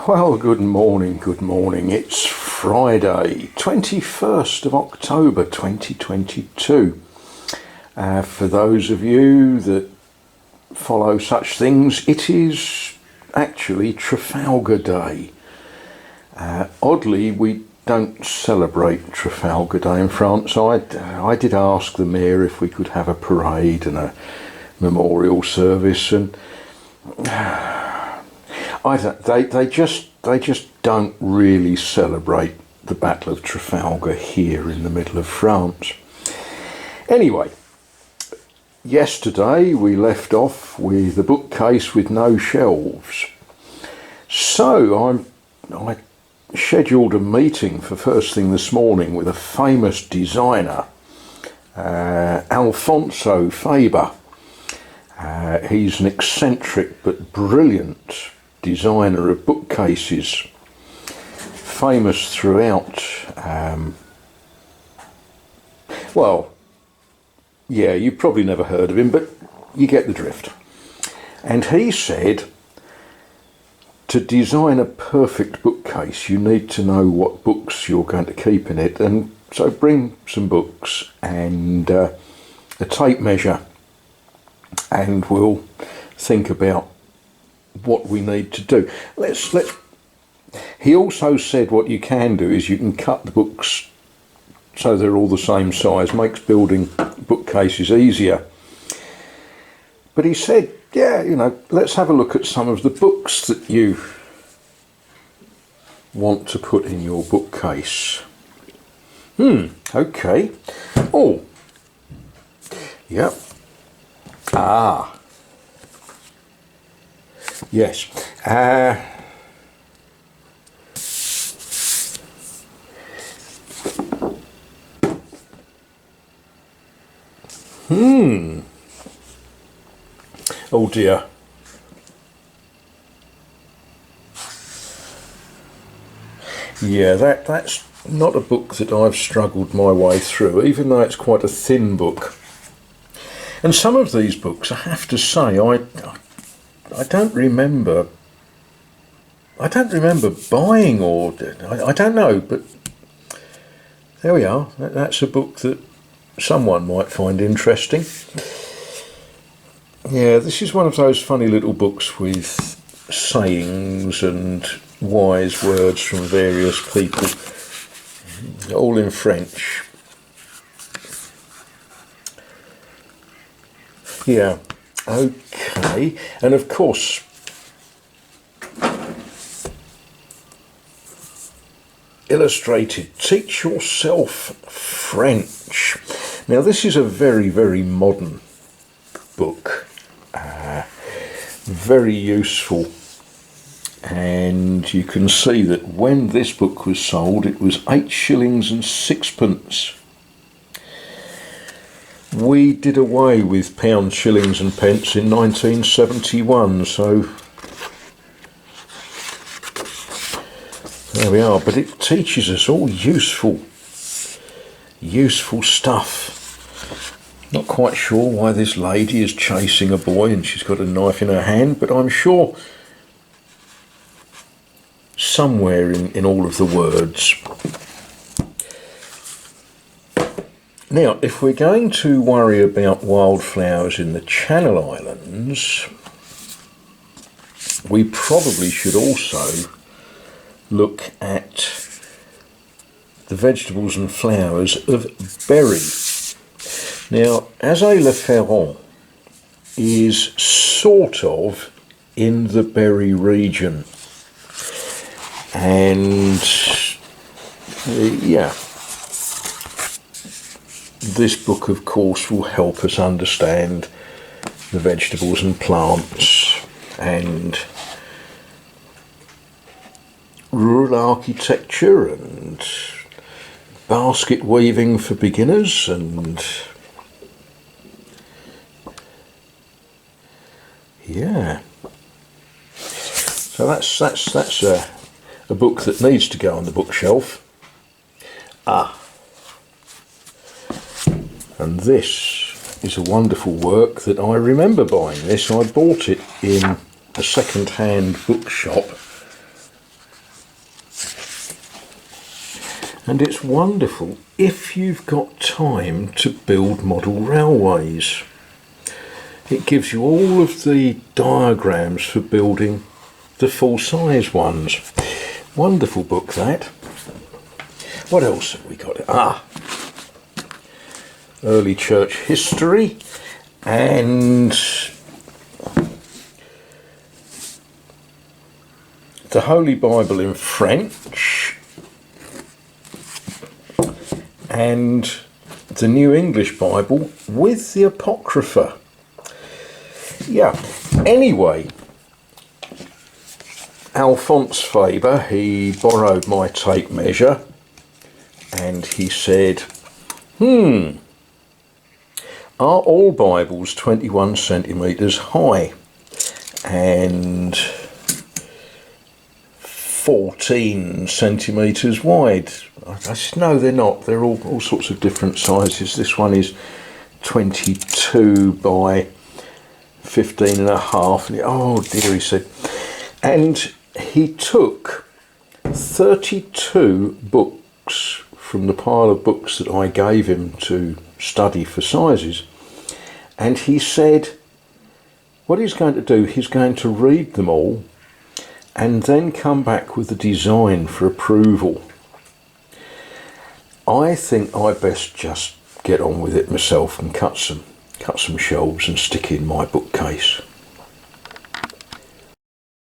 Well, good morning. It's Friday, 21st of October 2022. For those of you that follow such things, it is actually Trafalgar Day. Oddly, we don't celebrate Trafalgar Day in France. I did ask the mayor if we could have a parade and a memorial service, and they just don't really celebrate the Battle of Trafalgar here in the middle of France. Anyway, yesterday we left off with a bookcase with no shelves. So I scheduled a meeting for first thing this morning with a famous designer, Alfonso Faber. He's an eccentric but brilliant designer of bookcases, famous throughout. You've probably never heard of him, but you get the drift. And he said, to design a perfect bookcase, you need to know what books you're going to keep in it, and so bring some books and a tape measure, and we'll think about what we need to do. He also said what you can do is you can cut the books so they're all the same size, makes building bookcases easier. But he said, let's have a look at some of the books that you want to put in your bookcase. Okay. Oh, yep. Yes. Oh dear. Yeah, that's not a book that I've struggled my way through, even though it's quite a thin book. And some of these books, I have to say, I don't remember buying, or I don't know, but there we are. That's a book that someone might find interesting. Yeah, this is one of those funny little books with sayings and wise words from various people, all in French. Yeah, okay, and of course, illustrated, Teach Yourself French. Now this is a very, very modern book, very useful, and you can see that when this book was sold it was 8 shillings and 6pence. We did away with pounds, shillings and pence in 1971, so there we are. But it teaches us all useful stuff. Not quite sure why this lady is chasing a boy and she's got a knife in her hand, but I'm sure somewhere in all of the words. Now, if we're going to worry about wildflowers in the Channel Islands, we probably should also look at the vegetables and flowers of berry. Now, Azay-le-Ferron is sort of in the berry region, and this book, of course, will help us understand the vegetables and plants and rural architecture and basket weaving for beginners, and so that's a book that needs to go on the bookshelf. And this is a wonderful work that I remember buying this. I bought it in a second-hand bookshop And it's wonderful if you've got time to build model railways. It gives you all of the diagrams for building the full-size ones. Wonderful book, that. What else have we got? Early church history and the Holy Bible in French and the New English Bible with the Apocrypha. Yeah, anyway, Alphonse Faber, he borrowed my tape measure and he said, are all Bibles 21 centimetres high and 14 centimetres wide? I said, no, they're not. They're all sorts of different sizes. This one is 22 by 15 and a half. Oh dear, he said. And he took 32 books from the pile of books that I gave him to study for sizes, and he said what he's going to do, he's going to read them all and then come back with a design for approval. I think I best just get on with it myself and cut some shelves and stick in my bookcase.